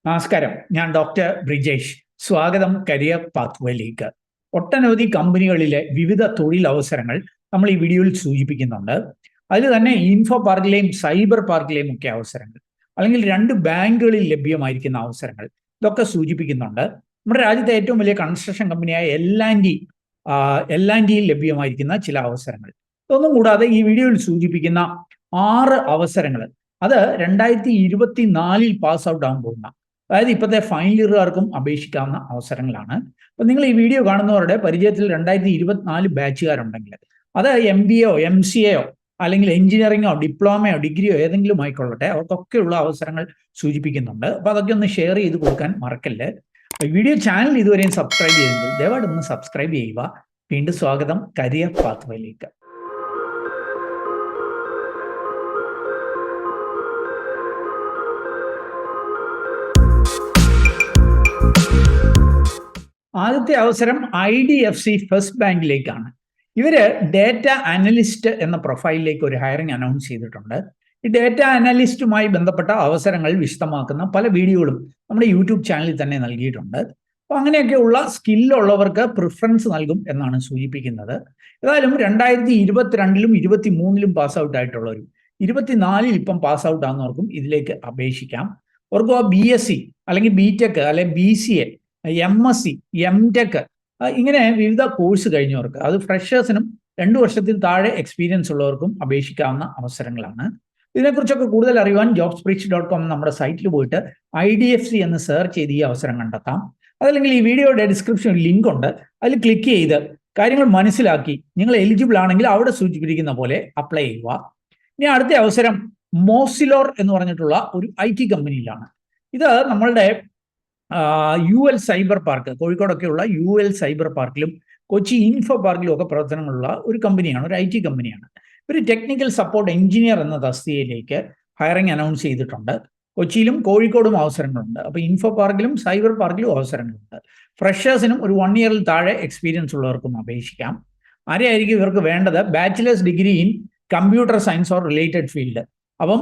നമസ്കാരം, ഞാൻ ഡോക്ടർ ബ്രിജേഷ്. സ്വാഗതം കരിയർ പാത്വേയിലേക്ക്. ഒട്ടനവധി കമ്പനികളിലെ വിവിധ തൊഴിലവസരങ്ങൾ നമ്മൾ ഈ വീഡിയോയിൽ സൂചിപ്പിക്കുന്നുണ്ട്. അതിൽ തന്നെ ഇൻഫോ പാർക്കിലെയും സൈബർ പാർക്കിലെയും ഒക്കെ അവസരങ്ങൾ, അല്ലെങ്കിൽ രണ്ട് ബാങ്കുകളിൽ ലഭ്യമായിരിക്കുന്ന അവസരങ്ങൾ, ഇതൊക്കെ സൂചിപ്പിക്കുന്നുണ്ട്. നമ്മുടെ രാജ്യത്തെ ഏറ്റവും വലിയ കൺസ്ട്രക്ഷൻ കമ്പനിയായ എൽ&ടിയിൽ ലഭ്യമായിരിക്കുന്ന ചില അവസരങ്ങൾ. ഇതൊന്നും കൂടാതെ ഈ വീഡിയോയിൽ സൂചിപ്പിക്കുന്ന 6 അവസരങ്ങൾ, അത് 2024 പാസ് ഔട്ട് ആകാൻ പോകുന്ന, അതായത് ഇപ്പോഴത്തെ ഫൈനൽ ഇയറുകാർക്കും അപേക്ഷിക്കാവുന്ന അവസരങ്ങളാണ്. അപ്പം നിങ്ങൾ ഈ വീഡിയോ കാണുന്നവരുടെ പരിചയത്തിൽ 2024 ബാച്ചുകാരുണ്ടെങ്കിൽ, അത് MBAയോ MCAയോ അല്ലെങ്കിൽ എഞ്ചിനീയറിങ്ങോ ഡിപ്ലോമയോ ഡിഗ്രിയോ ഏതെങ്കിലും ആയിക്കൊള്ളട്ടെ, അവർക്കൊക്കെയുള്ള അവസരങ്ങൾ സൂചിപ്പിക്കുന്നുണ്ട്. അപ്പോൾ അതൊക്കെ ഒന്ന് ഷെയർ ചെയ്ത് കൊടുക്കാൻ മറക്കല്ലേ. വീഡിയോ ചാനൽ ഇതുവരെയും സബ്സ്ക്രൈബ് ചെയ്തിട്ടുണ്ട്, ദയവായിട്ട് ഒന്ന് സബ്സ്ക്രൈബ് ചെയ്യുക. വീണ്ടും സ്വാഗതം കരിയർ പാത്വേയിലേക്ക്. ആദ്യത്തെ അവസരം IDFC ഫസ്റ്റ് ബാങ്കിലേക്കാണ്. ഇവര് ഡേറ്റ അനലിസ്റ്റ് എന്ന പ്രൊഫൈലിലേക്ക് ഒരു ഹയറിംഗ് അനൗൺസ് ചെയ്തിട്ടുണ്ട്. ഈ ഡേറ്റ അനലിസ്റ്റുമായി ബന്ധപ്പെട്ട അവസരങ്ങൾ വിശദമാക്കുന്ന പല വീഡിയോകളും നമ്മുടെ യൂട്യൂബ് ചാനലിൽ തന്നെ നൽകിയിട്ടുണ്ട്. അപ്പോൾ അങ്ങനെയൊക്കെയുള്ള സ്കില്ലുള്ളവർക്ക് പ്രിഫറൻസ് നൽകും എന്നാണ് സൂചിപ്പിക്കുന്നത്. ഏതായാലും 2022-ലും 2023-ലും പാസ് ഔട്ട് ആയിട്ടുള്ളവരും 2024 ഇപ്പം പാസ് ഔട്ട് ആകുന്നവർക്കും ഇതിലേക്ക് അപേക്ഷിക്കാം. അവർക്ക് BSc അല്ലെങ്കിൽ BTech അല്ലെങ്കിൽ BCA, MSc, MTech ഇങ്ങനെ വിവിധ കോഴ്സ് കഴിഞ്ഞവർക്ക്, അത് ഫ്രഷേഴ്സിനും 2 വർഷത്തിൽ താഴെ എക്സ്പീരിയൻസ് ഉള്ളവർക്കും അപേക്ഷിക്കാവുന്ന അവസരങ്ങളാണ്. ഇതിനെക്കുറിച്ചൊക്കെ കൂടുതൽ അറിയുവാൻ jobspreach.com നമ്മുടെ സൈറ്റിൽ പോയിട്ട് IDFC എന്ന് സെർച്ച് ചെയ്ത് ഈ അവസരം കണ്ടെത്താം. അതല്ലെങ്കിൽ ഈ വീഡിയോയുടെ ഡിസ്ക്രിപ്ഷനിൽ ലിങ്ക് ഉണ്ട്, അതിൽ ക്ലിക്ക് ചെയ്ത് കാര്യങ്ങൾ മനസ്സിലാക്കി നിങ്ങൾ എലിജിബിൾ ആണെങ്കിൽ അവിടെ സൂചിപ്പിച്ചിരിക്കുന്ന പോലെ അപ്ലൈ ചെയ്യുക. ഇനി അടുത്ത അവസരം മോസിലോർ എന്ന് പറഞ്ഞിട്ടുള്ള ഒരു IT കമ്പനിയിലാണ്. ഇത് നമ്മളുടെ UL സൈബർ പാർക്ക്, കോഴിക്കോടൊക്കെയുള്ള UL സൈബർ പാർക്കിലും കൊച്ചി ഇൻഫോ പാർക്കിലും ഒക്കെ പ്രവർത്തനങ്ങളുള്ള ഒരു കമ്പനിയാണ്, ഒരു IT കമ്പനിയാണ്. ഒരു ടെക്നിക്കൽ സപ്പോർട്ട് എഞ്ചിനീയർ എന്ന തസ്തികയിലേക്ക് ഹയറിംഗ് അനൗൺസ് ചെയ്തിട്ടുണ്ട്. കൊച്ചിയിലും കോഴിക്കോടും അവസരങ്ങളുണ്ട്. അപ്പോൾ ഇൻഫോ പാർക്കിലും സൈബർ പാർക്കിലും അവസരങ്ങളുണ്ട്. ഫ്രഷേഴ്സിനും ഒരു 1 ഇയറിൽ താഴെ എക്സ്പീരിയൻസ് ഉള്ളവർക്കും അപേക്ഷിക്കാം. ആരെയായിരിക്കും ഇവർക്ക് വേണ്ടത്? Bachelors degree in computer science or related field. അപ്പം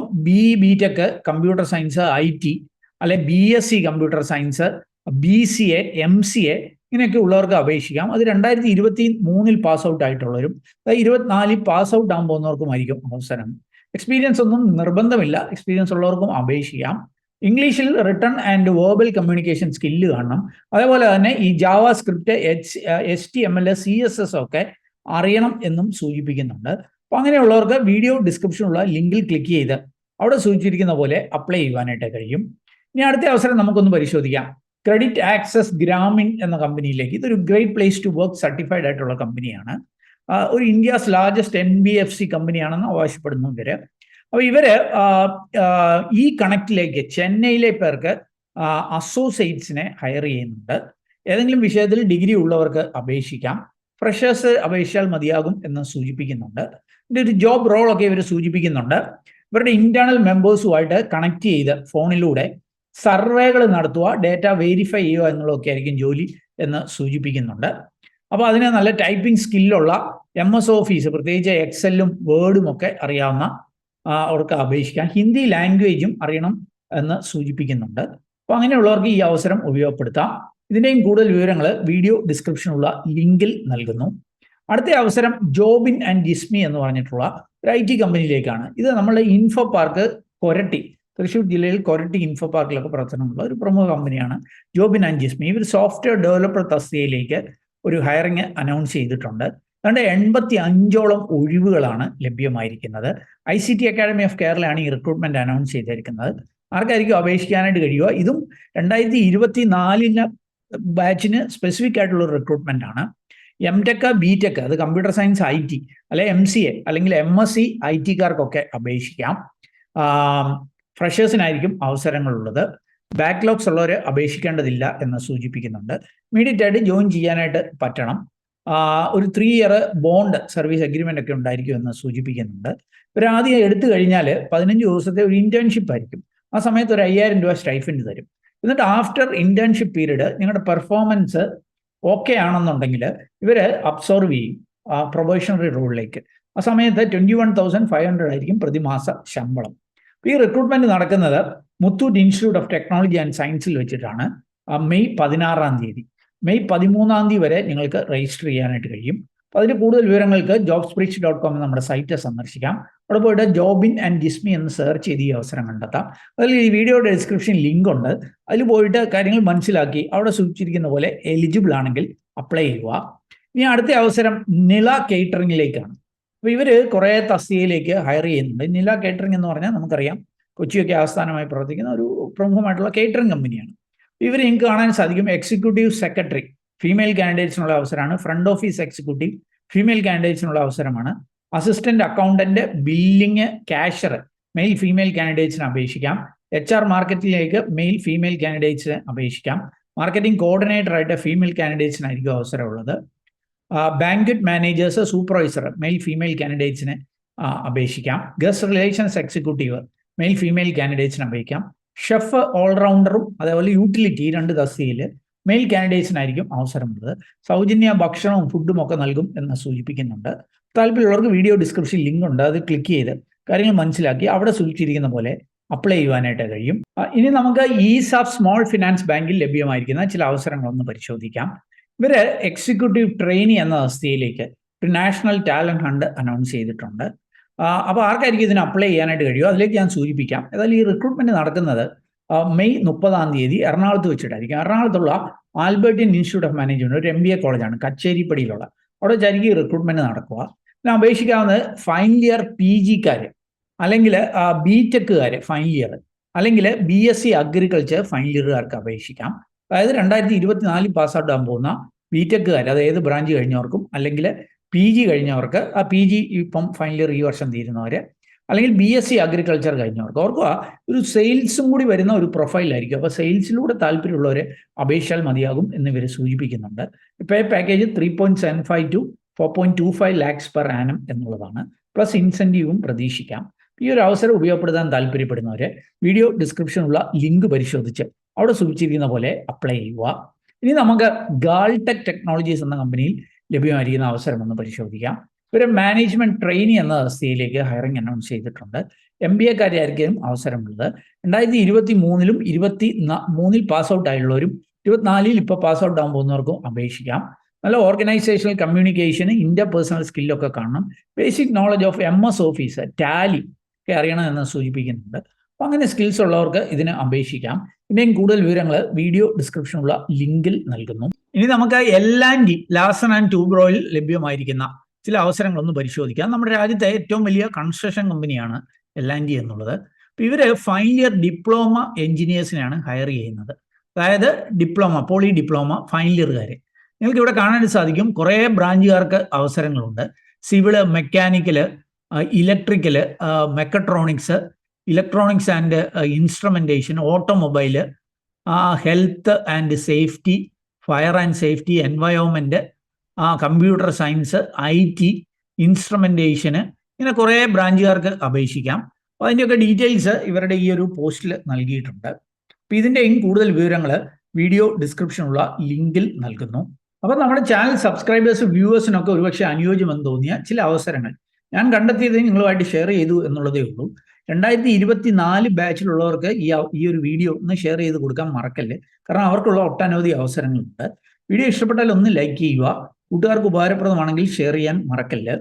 BTech കമ്പ്യൂട്ടർ സയൻസ് IT, അല്ലെ BSc computer science, BCA, MCA ഇങ്ങനെയൊക്കെ ഉള്ളവർക്ക് അപേക്ഷിക്കാം. അത് 2023-ൽ പാസ് ഔട്ട് ആയിട്ടുള്ളവരും 2024 പാസ് ഔട്ട് ആകാൻ പോകുന്നവർക്കുമായിരിക്കും അവസരം. എക്സ്പീരിയൻസ് ഒന്നും നിർബന്ധമില്ല, എക്സ്പീരിയൻസ് ഉള്ളവർക്കും അപേക്ഷിക്കാം. ഇംഗ്ലീഷിൽ written and verbal communication skill കാണണം. അതേപോലെ തന്നെ ഈ ജാവ സ്ക്രിപ്റ്റ്, HTML, CSS ഒക്കെ അറിയണം എന്നും സൂചിപ്പിക്കുന്നുണ്ട്. അപ്പോൾ അങ്ങനെയുള്ളവർക്ക് വീഡിയോ ഡിസ്ക്രിപ്ഷനുള്ള ലിങ്കിൽ ക്ലിക്ക് ചെയ്ത് അവിടെ സൂചിച്ചിരിക്കുന്ന പോലെ അപ്ലൈ ചെയ്യുവാനായിട്ട് കഴിയും. ഇനി അടുത്ത അവസരം നമുക്കൊന്ന് പരിശോധിക്കാം. ക്രെഡിറ്റ് ആക്സസ് ഗ്രാമീൺ എന്ന കമ്പനിയിലേക്ക്. ഇതൊരു great place to work certified ആയിട്ടുള്ള കമ്പനിയാണ്. ഒരു ഇന്ത്യസ് ലാർജസ്റ്റ് NBFC കമ്പനിയാണെന്ന് അവകാശപ്പെടുന്നു ഇവര്. അപ്പോൾ ഇവര് ഈ കണക്റ്റിലേക്ക് ചെന്നൈയിലെ പേർക്ക് അസോസിയേറ്റ്സിനെ ഹയർ ചെയ്യുന്നുണ്ട്. ഏതെങ്കിലും വിഷയത്തിൽ ഡിഗ്രി ഉള്ളവർക്ക് അപേക്ഷിക്കാം. ഫ്രഷേഴ്സ് അപേക്ഷിച്ചാൽ മതിയാകും എന്ന് സൂചിപ്പിക്കുന്നുണ്ട്. ഇതിൻ്റെ ഒരു ജോബ് റോളൊക്കെ ഇവർ സൂചിപ്പിക്കുന്നുണ്ട്. ഇവരുടെ ഇന്റേണൽ മെമ്പേഴ്സുമായിട്ട് കണക്ട് ചെയ്ത് ഫോണിലൂടെ സർവേകൾ നടത്തുക, ഡേറ്റ വെരിഫൈ ചെയ്യുക എന്നുള്ളതൊക്കെ ആയിരിക്കും ജോലി എന്ന് സൂചിപ്പിക്കുന്നുണ്ട്. അപ്പോൾ അതിന് നല്ല ടൈപ്പിംഗ് സ്കില്ലുള്ള MS ഓഫീസ്, പ്രത്യേകിച്ച് എക്സലും വേർഡും ഒക്കെ അറിയാവുന്ന അവർക്ക് അപേക്ഷിക്കാം. ഹിന്ദി ലാംഗ്വേജും അറിയണം എന്ന് സൂചിപ്പിക്കുന്നുണ്ട്. അപ്പോൾ അങ്ങനെയുള്ളവർക്ക് ഈ അവസരം ഉപയോഗപ്പെടുത്താം. ഇതിൻ്റെയും കൂടുതൽ വിവരങ്ങൾ വീഡിയോ ഡിസ്ക്രിപ്ഷനുള്ള ലിങ്കിൽ നൽകുന്നു. അടുത്ത അവസരം ജോബിൻ ആൻഡ് ജിസ്മി എന്ന് പറഞ്ഞിട്ടുള്ള ഒരു IT കമ്പനിയിലേക്കാണ്. ഇത് നമ്മളുടെ ഇൻഫോ പാർക്ക് കൊരട്ടി, തൃശ്ശൂർ ജില്ലയിൽ കൊരട്ടി ഇൻഫോ പാർക്കിലൊക്കെ പ്രവർത്തനമുള്ള ഒരു പ്രമുഖ കമ്പനിയാണ് ജോബിൻ ആൻഡ് ജിസ്മി. ഇവർ സോഫ്റ്റ്വെയർ ഡെവലപ്പർ തസ്തികയിലേക്ക് ഒരു ഹയറിംഗ് അനൗൺസ് ചെയ്തിട്ടുണ്ട്. അതുകൊണ്ട് 85ഓളം ഒഴിവുകളാണ് ലഭ്യമായിരിക്കുന്നത്. ICT അക്കാഡമി ഓഫ് കേരളയാണ് ഈ റിക്രൂട്ട്മെന്റ് അനൗൺസ് ചെയ്തിരിക്കുന്നത്. ആർക്കായിരിക്കും അപേക്ഷിക്കാനായിട്ട് കഴിയുക? ഇതും 2024 ബാച്ചിന് സ്പെസിഫിക് ആയിട്ടുള്ള ഒരു റിക്രൂട്ട്മെന്റ് ആണ്. MTech, BTech, അത് കമ്പ്യൂട്ടർ സയൻസ് IT, അല്ലെ MCA അല്ലെങ്കിൽ MSc IT-കാർക്കൊക്കെ അപേക്ഷിക്കാം. ഫ്രഷേഴ്സിനായിരിക്കും അവസരങ്ങളുള്ളത്. ബാക്ക്ലോഗ്സ് ഉള്ളവർ അപേക്ഷിക്കേണ്ടതില്ല എന്ന് സൂചിപ്പിക്കുന്നുണ്ട്. ഇമ്മീഡിയറ്റ് ആയിട്ട് ജോയിൻ ചെയ്യാനായിട്ട് പറ്റണം. ഒരു 3 ഇയർ ബോണ്ട് സർവീസ് അഗ്രിമെന്റ് ഒക്കെ ഉണ്ടായിരിക്കും എന്ന് സൂചിപ്പിക്കുന്നുണ്ട്. ഇവർ ആദ്യം എടുത്തു കഴിഞ്ഞാൽ 15 ദിവസത്തെ ഒരു ഇന്റേൺഷിപ്പ് ആയിരിക്കും. ആ സമയത്ത് ഒരു 5000 രൂപ സ്റ്റൈഫൻഡ് തരും. എന്നിട്ട് ആഫ്റ്റർ ഇന്റേൺഷിപ്പ് പീരീഡ് നിങ്ങളുടെ പെർഫോമൻസ് ഓക്കെ ആണെന്നുണ്ടെങ്കിൽ ഇവർ അബ്സോർവ് ചെയ്യും പ്രൊബേഷണറി റോളിലേക്ക്. ആ സമയത്ത് 21,500 ആയിരിക്കും പ്രതിമാസ ശമ്പളം. ഈ റിക്രൂട്ട്മെന്റ് നടക്കുന്നത് Muthoot institute of technology and സയൻസിൽ വെച്ചിട്ടാണ് മെയ് 16-ാം തീയതി. മെയ് 13-ാം തീയതി വരെ നിങ്ങൾക്ക് രജിസ്റ്റർ ചെയ്യാനായിട്ട് കഴിയും. അപ്പോൾ അതിന് കൂടുതൽ വിവരങ്ങൾക്ക് jobsbridge.com എന്ന നമ്മുടെ സൈറ്റ് സന്ദർശിക്കാം. അവിടെ പോയിട്ട് ജോബിൻ ആൻഡ് ജിസ്മി എന്ന് സെർച്ച് ചെയ്ത് ഈ അവസരം കണ്ടെത്താം. അതിൽ ഈ വീഡിയോയുടെ ഡിസ്ക്രിപ്ഷൻ ലിങ്ക് ഉണ്ട്. അതിൽ പോയിട്ട് കാര്യങ്ങൾ മനസ്സിലാക്കി അവിടെ സൂചിച്ചിരിക്കുന്ന പോലെ എലിജിബിൾ ആണെങ്കിൽ അപ്ലൈ ചെയ്യുക. ഇനി അടുത്ത അവസരം നില കേറ്ററിംഗിലേക്കാണ്. അപ്പോൾ ഇവർ കുറേ തസ്തികയിലേക്ക് ഹയർ ചെയ്യുന്നുണ്ട്. നില കേറ്ററിംഗ് എന്ന് പറഞ്ഞാൽ നമുക്കറിയാം കൊച്ചിയൊക്കെ ആസ്ഥാനമായി പ്രവർത്തിക്കുന്ന ഒരു പ്രമുഖമായിട്ടുള്ള കേറ്ററിംഗ് കമ്പനിയാണ്. ഇവർ നിങ്ങൾക്ക് കാണാൻ സാധിക്കും എക്സിക്യൂട്ടീവ് സെക്രട്ടറി ഫീമെയിൽ കാൻഡിഡേറ്റ്സിനുള്ള അവസരമാണ്. ഫ്രണ്ട് ഓഫീസ് എക്സിക്യൂട്ടീവ് ഫീമെയിൽ കാൻഡിഡേറ്റ്സിനുള്ള അവസരമാണ്. Assistant accountant, billing, cashier male female കാൻഡിഡേറ്റ്സിന് അപേക്ഷിക്കാം. HR മാർക്കറ്റിലേക്ക് മെയിൽ ഫീമെയിൽ കാൻഡിഡേറ്റ്സിന് അപേക്ഷിക്കാം. മാർക്കറ്റിംഗ് കോർഡിനേറ്റർ ആയിട്ട് ഫീമെയിൽ കാൻഡിഡേറ്റ്സിനായിരിക്കും അവസരമുള്ളത്. Banquet managers, supervisor male female കാൻഡിഡേറ്റ്സിന് അപേക്ഷിക്കാം. Guest relations executive male female കാൻഡിഡേറ്റ്സിന് അപേക്ഷിക്കാം. ഷെഫ് ഓൾറൗണ്ടറും അതേപോലെ യൂട്ടിലിറ്റി 2 തസ്തികയിൽ മെയിൽ കാൻഡിഡേറ്റ്സിനായിരിക്കും അവസരമുള്ളത്. സൗജന്യ ഭക്ഷണവും ഫുഡും ഒക്കെ നൽകും എന്ന് സൂചിപ്പിക്കുന്നുണ്ട്. താല്പര്യമുള്ളവർക്ക് വീഡിയോ ഡിസ്ക്രിപ്ഷൻ ലിങ്ക് ഉണ്ട്, അത് ക്ലിക്ക് ചെയ്ത് കാര്യങ്ങൾ മനസ്സിലാക്കി അവിടെ സൂചിച്ചിരിക്കുന്ന പോലെ അപ്ലൈ ചെയ്യുവാനായിട്ട് കഴിയും. ഇനി നമുക്ക് ഈസ് ഓഫ് സ്മോൾ ഫിനാൻസ് ബാങ്കിൽ ലഭ്യമായിരിക്കുന്ന ചില അവസരങ്ങളൊന്ന് പരിശോധിക്കാം. ഇവര് എക്സിക്യൂട്ടീവ് ട്രെയിനി എന്ന തസ്തികയിലേക്ക് ഒരു നാഷണൽ ടാലന്റ് ഹണ്ട് അനൗൺസ് ചെയ്തിട്ടുണ്ട്. അപ്പോൾ ആർക്കായിരിക്കും ഇതിന് അപ്ലൈ ചെയ്യാനായിട്ട് കഴിയുമോ അതിലേക്ക് ഞാൻ സൂചിപ്പിക്കാം. ഏതായാലും ഈ റിക്രൂട്ട്മെന്റ് നടക്കുന്നത് മെയ് 30-ാം തീയതി എറണാകുളത്ത് വെച്ചിട്ടായിരിക്കും. എറണാകുളത്തുള്ള ആൽബർട്ടിൻ ഇൻസ്റ്റിറ്റ്യൂട്ട് ഓഫ് മാനേജ്മെന്റ് ഒരു MBA കോളേജാണ്, കച്ചേരിപ്പടിയിലുള്ള. അവിടെ വെച്ചായിരിക്കും ഈ റിക്രൂട്ട്മെന്റ് നടക്കുക. ഇതിന് അപേക്ഷിക്കാവുന്നത് ഫൈനൽ ഇയർ PGക്കാർ, അല്ലെങ്കിൽ BTechക്കാർ ഫൈനൽ ഇയർ, അല്ലെങ്കിൽ BSc അഗ്രികൾച്ചർ ഫൈനൽ ഇയറുകാർക്ക് അപേക്ഷിക്കാം. അതായത് 2024 പാസ്ഔട്ട് ആകാൻ പോകുന്ന BTechക്കാർ, അത് ഏത് ബ്രാഞ്ച് കഴിഞ്ഞവർക്കും, അല്ലെങ്കിൽ PG കഴിഞ്ഞവർക്ക്, ആ PG ഇപ്പം ഫൈനൽ ഇയർ ഈ വർഷം തീരുന്നവർ, അല്ലെങ്കിൽ BSc അഗ്രികൾച്ചർ കഴിഞ്ഞവർക്ക്. ഓർക്കുക, ഒരു സെയിൽസും കൂടി വരുന്ന ഒരു പ്രൊഫൈലായിരിക്കും. അപ്പോൾ സെയിൽസിലൂടെ താല്പര്യമുള്ളവരെ അപേക്ഷിച്ചാൽ മതിയാകും എന്ന് ഇവർ സൂചിപ്പിക്കുന്നുണ്ട്. Pay package 3.75 to 4.25 lakhs per annum എന്നുള്ളതാണ്. പ്ലസ് ഇൻസെൻറ്റീവും പ്രതീക്ഷിക്കാം. ഈ ഒരു അവസരം ഉപയോഗപ്പെടുത്താൻ താല്പര്യപ്പെടുന്നവരെ വീഡിയോ ഡിസ്ക്രിപ്ഷനുള്ള ലിങ്ക് പരിശോധിച്ച് അവിടെ സൂചിച്ചിരിക്കുന്ന പോലെ അപ്ലൈ ചെയ്യുക. ഇനി നമുക്ക് ഗാൾടെക് ടെക്നോളജീസ് എന്ന കമ്പനിയിൽ ലഭ്യമായിരിക്കുന്ന അവസരം ഒന്ന് പരിശോധിക്കാം. ഇവർ മാനേജ്മെന്റ് ട്രെയിനി എന്ന തസ്തികയിലേക്ക് ഹയറിംഗ് അനൗൺസ് ചെയ്തിട്ടുണ്ട്. MBAക്കാരായിരിക്കും അവസരമുള്ളത്. 2023-ലും 23-ൽ പാസ് ഔട്ട് ആയുള്ളവരും 24-ൽ ഇപ്പോൾ പാസ് ഔട്ട് ആകാൻ പോകുന്നവർക്കും അപേക്ഷിക്കാം. നല്ല ഓർഗനൈസേഷണൽ കമ്മ്യൂണിക്കേഷൻ, ഇന്റർപേഴ്സണൽ സ്കില്ലൊക്കെ കാണണം. Basic knowledge of MS office, Tally ഒക്കെ അറിയണം എന്ന് സൂചിപ്പിക്കുന്നുണ്ട്. അപ്പം അങ്ങനെ സ്കിൽസ് ഉള്ളവർക്ക് ഇതിന് അപേക്ഷിക്കാം. ഇനിയും കൂടുതൽ വിവരങ്ങൾ വീഡിയോ ഡിസ്ക്രിപ്ഷനുള്ള ലിങ്കിൽ നൽകുന്നു. ഇനി നമുക്ക് L&T ലാർസൻ ആൻഡ് ടൂബ്രോയിൽ ലഭ്യമായിരിക്കുന്ന ചില അവസരങ്ങളൊന്ന് പരിശോധിക്കാം. നമ്മുടെ രാജ്യത്തെ ഏറ്റവും വലിയ കൺസ്ട്രക്ഷൻ കമ്പനിയാണ് L&T എന്നുള്ളത്. അപ്പോൾ ഇവർ ഫൈനൽ ഇയർ ഡിപ്ലോമ എഞ്ചിനീയേഴ്സിനെയാണ് ഹയർ ചെയ്യുന്നത്. അതായത് ഡിപ്ലോമ, പോളി ഡിപ്ലോമ ഫൈനൽ ഇയറുകാരെ. നിങ്ങൾക്ക് ഇവിടെ കാണാൻ സാധിക്കും കുറേ ബ്രാഞ്ചുകാർക്ക് അവസരങ്ങളുണ്ട്. Civil, mechanical, electrical, mechatronics, electronics and instrumentation, automobile, health and safety, fire and safety, environment, computer science, IT, instrumentation, ഇങ്ങനെ കുറേ ബ്രാഞ്ചുകാർക്ക് അപേക്ഷിക്കാം. അപ്പോൾ അതിൻ്റെയൊക്കെ ഡീറ്റെയിൽസ് ഇവരുടെ ഈ ഒരു പോസ്റ്റിൽ നൽകിയിട്ടുണ്ട്. അപ്പോൾ ഇതിൻ്റെയും കൂടുതൽ വിവരങ്ങൾ വീഡിയോ ഡിസ്ക്രിപ്ഷനുള്ള ലിങ്കിൽ നൽകുന്നു. അപ്പോൾ നമ്മുടെ ചാനൽ സബ്സ്ക്രൈബേഴ്സ്, വ്യൂവേഴ്സിനൊക്കെ ഒരുപക്ഷെ അനുയോജ്യമെന്ന് തോന്നിയ ചില അവസരങ്ങൾ ഞാൻ കണ്ടെത്തിയത് നിങ്ങളുമായിട്ട് ഷെയർ ചെയ്തു എന്നുള്ളതേ ഉള്ളൂ. 2024 ബാച്ചിലുള്ളവർക്ക് ഈ ഒരു വീഡിയോ ഒന്ന് ഷെയർ ചെയ്ത് കൊടുക്കാൻ മറക്കല്ലേ. കാരണം അവർക്കുള്ള ഒട്ടനവധി അവസരങ്ങളുണ്ട്. വീഡിയോ ഇഷ്ടപ്പെട്ടാൽ ഒന്ന് ലൈക്ക് ചെയ്യുക. കൂട്ടുകാർക്ക് ഉപകാരപ്രദമാണെങ്കിൽ ഷെയർ ചെയ്യാൻ മറക്കല്ല്.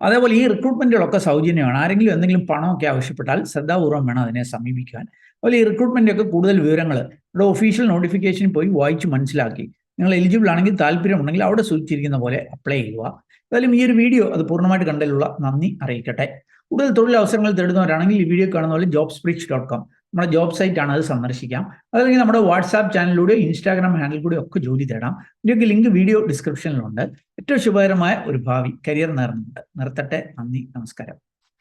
അതേപോലെ ഈ റിക്രൂട്ട്മെന്റുകളൊക്കെ സൗജന്യമാണ്. ആരെങ്കിലും എന്തെങ്കിലും പണമൊക്കെ ആവശ്യപ്പെട്ടാൽ ശ്രദ്ധാപൂർവ്വം വേണം അതിനെ സമീപിക്കാൻ. അതുപോലെ ഈ റിക്രൂട്ട്മെന്റ് ഒക്കെ കൂടുതൽ വിവരങ്ങൾ ഇവിടെ ഒഫീഷ്യൽ നോട്ടിഫിക്കേഷൻ പോയി വായിച്ച് മനസ്സിലാക്കി നിങ്ങൾ എലിജിബിൾ ആണെങ്കിൽ, താല്പര്യമുണ്ടെങ്കിൽ അവിടെ സൂചിച്ചിരിക്കുന്ന പോലെ അപ്ലൈ ചെയ്യുക. എന്തായാലും ഈ ഒരു വീഡിയോ അത് പൂർണ്ണമായിട്ട് കണ്ടതിലുള്ള നന്ദി അറിയിക്കട്ടെ. കൂടുതൽ തൊഴിൽ അവസരങ്ങൾ തേടുന്നവരാണെങ്കിൽ ഈ വീഡിയോ കാണുന്ന പോലെ jobsbridge.com നമ്മുടെ ജോബ് സൈറ്റ് ആണ്, അത് സന്ദർശിക്കാം. അതല്ലെങ്കിൽ നമ്മുടെ വാട്സാപ്പ് ചാനലിലൂടെ, ഇൻസ്റ്റാഗ്രാം ഹാൻഡിൽ കൂടെ ഒക്കെ ജോലി തേടാം. ഇതിൻ്റെയൊക്കെ ലിങ്ക് വീഡിയോ ഡിസ്ക്രിപ്ഷനിലുണ്ട്. ഏറ്റവും ശുഭകരമായ ഒരു ഭാവി കരിയർ നേർന്നുണ്ട്. നിർത്തട്ടെ. നന്ദി, നമസ്കാരം.